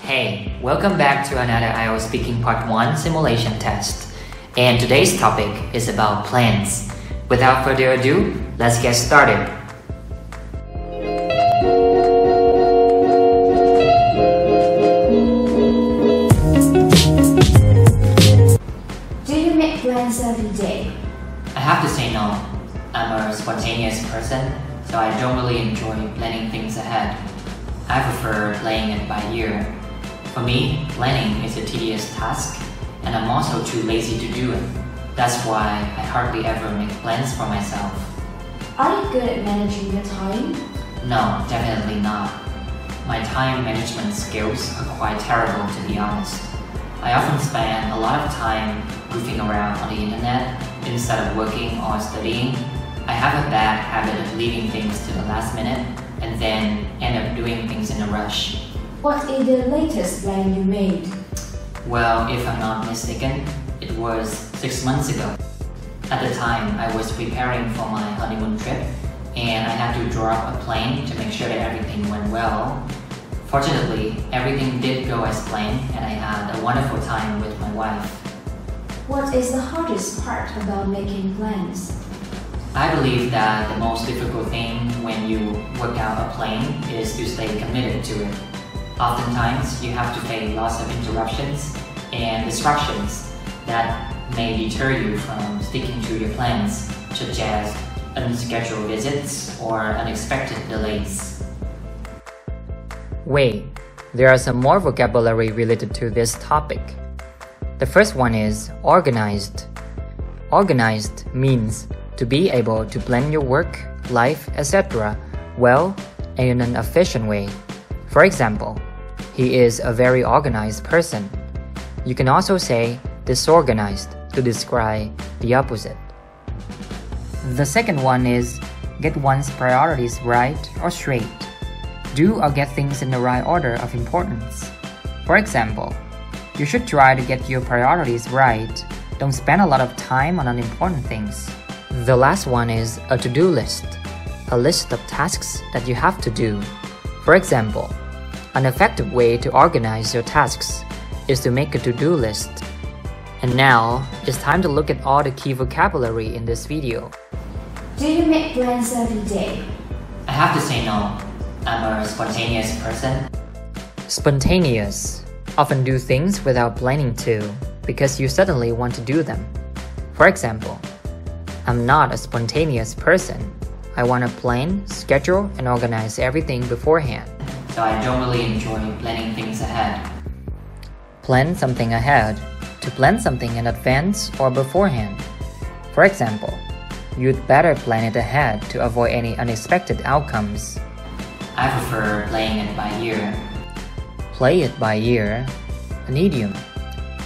Hey, welcome back to another IELTS Speaking Part 1 simulation test. And today's topic is about plans. Without further ado, let's get started. Do you make plans every day? I have to say no. I'm a spontaneous person, so I don't really enjoy planning things ahead. I prefer playing it by ear. For me, planning is a tedious task, and I'm also too lazy to do it. That's why I hardly ever make plans for myself. Are you good at managing your time? No, definitely not. My time management skills are quite terrible, to be honest. I often spend a lot of time goofing around on the internet instead of working or studying. I have a bad habit of leaving things to the last minute and then end up doing things in a rush. What is the latest plan you made? Well, if I'm not mistaken, it was 6 months ago. At the time, I was preparing for my honeymoon trip and I had to draw up a plan to make sure that everything went well. Fortunately, everything did go as planned and I had a wonderful time with my wife. What is the hardest part about making plans? I believe that the most difficult thing when you work out a plan is to stay committed to it. Oftentimes, you have to face lots of interruptions and distractions that may deter you from sticking to your plans, such as unscheduled visits or unexpected delays. Wait, there are some more vocabulary related to this topic. The first one is organized. Organized means to be able to plan your work, life, etc. well and in an efficient way. For example, he is a very organized person. You can also say disorganized to describe the opposite. The second one is get one's priorities right or straight. Do or get things in the right order of importance. For example, you should try to get your priorities right. Don't spend a lot of time on unimportant things. The last one is a to-do list, a list of tasks that you have to do. For example, an effective way to organize your tasks is to make a to-do list. And now, it's time to look at all the key vocabulary in this video. Do you make plans every day? I have to say no. I'm a spontaneous person. Spontaneous. Often do things without planning to, because you suddenly want to do them. For example, I'm not a spontaneous person. I want to plan, schedule, and organize everything beforehand. So I don't really enjoy planning things ahead. Plan something ahead. To plan something in advance or beforehand. For example, you'd better plan it ahead to avoid any unexpected outcomes. I prefer playing it by ear. Play it by ear, an idiom,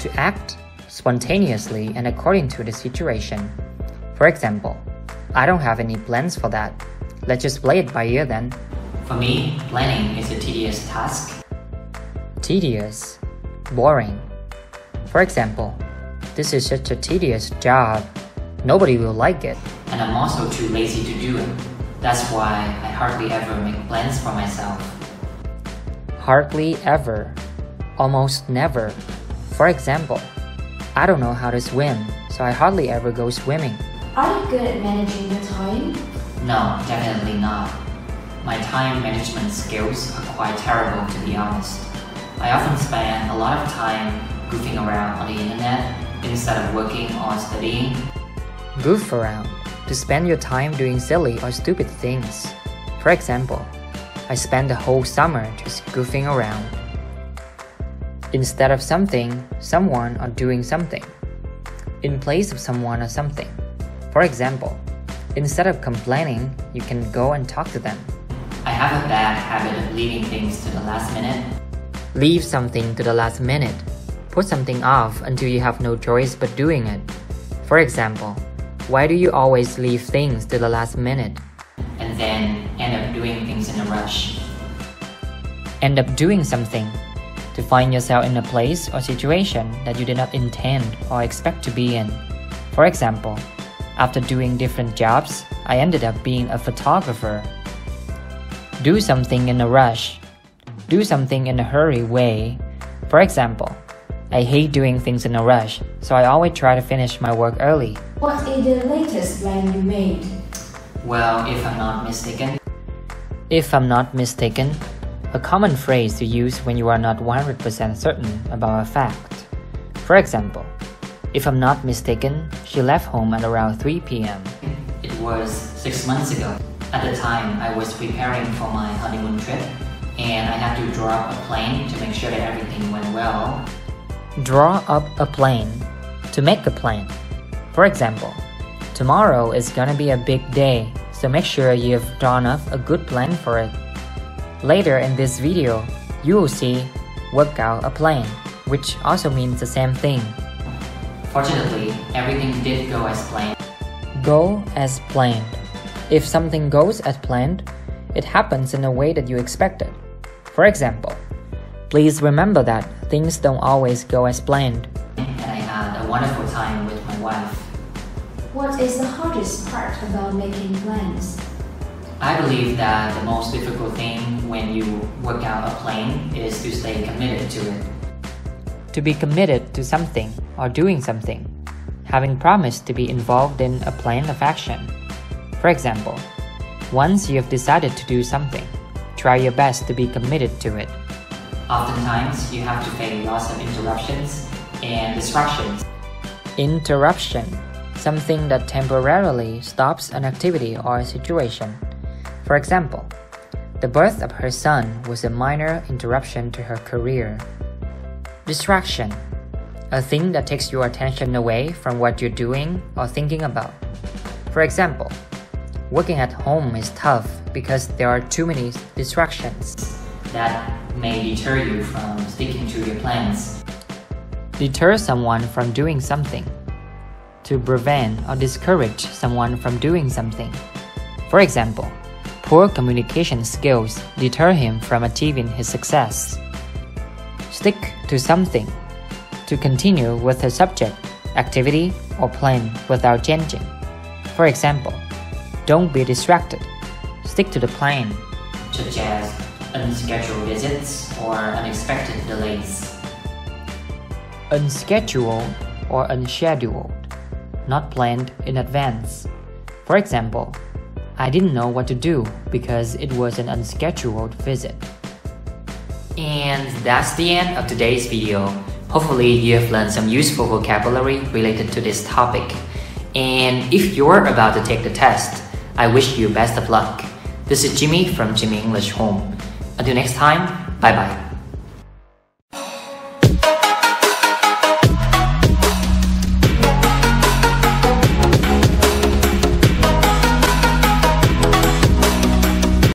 to act spontaneously and according to the situation. For example, I don't have any plans for that. Let's just play it by ear then. For me, planning is a tedious task. Tedious, boring. For example, this is such a tedious job. Nobody will like it. And I'm also too lazy to do it. That's why I hardly ever make plans for myself. Hardly ever. Almost never. For example, I don't know how to swim, so I hardly ever go swimming. Are you good at managing your time? No, definitely not. My time management skills are quite terrible, to be honest. I often spend a lot of time goofing around on the internet instead of working or studying. Goof around, to spend your time doing silly or stupid things. For example, I spent the whole summer just goofing around. Instead of something, someone, or doing something. In place of someone or something. For example, instead of complaining, you can go and talk to them. I have a bad habit of leaving things to the last minute. Leave something to the last minute. Put something off until you have no choice but doing it. For example, why do you always leave things to the last minute? And then end up doing things in a rush. End up doing something. To find yourself in a place or situation that you did not intend or expect to be in. For example, after doing different jobs, I ended up being a photographer. Do something in a rush. Do something in a hurry way For example, I hate doing things in a rush, so I always try to finish my work early. What is the latest plan you made? Well, if I'm not mistaken, a common phrase to use when you are not 100% certain about a fact. For example, if I'm not mistaken, she left home at around 3 p.m. It was 6 months ago. At the time, I was preparing for my honeymoon trip, and I had to draw up a plan to make sure that everything went well. Draw up a plan. To make a plan. For example, tomorrow is gonna be a big day, so make sure you've drawn up a good plan for it. Later in this video, you will see work out a plan, which also means the same thing. Fortunately, everything did go as planned. Go as planned. If something goes as planned, it happens in a way that you expected. For example, please remember that things don't always go as planned. And I had a wonderful time with my wife. What is the hardest part about making plans? I believe that the most difficult thing when you work out a plan is to stay committed to it. To be committed to something or doing something, having promised to be involved in a plan of action. For example, once you have decided to do something, try your best to be committed to it. Oftentimes, you have to face lots of interruptions and distractions. Interruption, something that temporarily stops an activity or a situation. For example, the birth of her son was a minor interruption to her career. Distraction, a thing that takes your attention away from what you're doing or thinking about. For example, working at home is tough because there are too many distractions that may deter you from sticking to your plans. Deter someone from doing something. To prevent or discourage someone from doing something. For example, poor communication skills deter him from achieving his success. Stick to something. To continue with a subject, activity, or plan without changing. For example, don't be distracted. Stick to the plan, such as unscheduled visits or unexpected delays. Unscheduled or unscheduled, not planned in advance. For example, I didn't know what to do because it was an unscheduled visit. And that's the end of today's video. Hopefully you have learned some useful vocabulary related to this topic. And if you're about to take the test, I wish you best of luck. This is Jimmy from Jimmy English Home. Until next time, bye bye.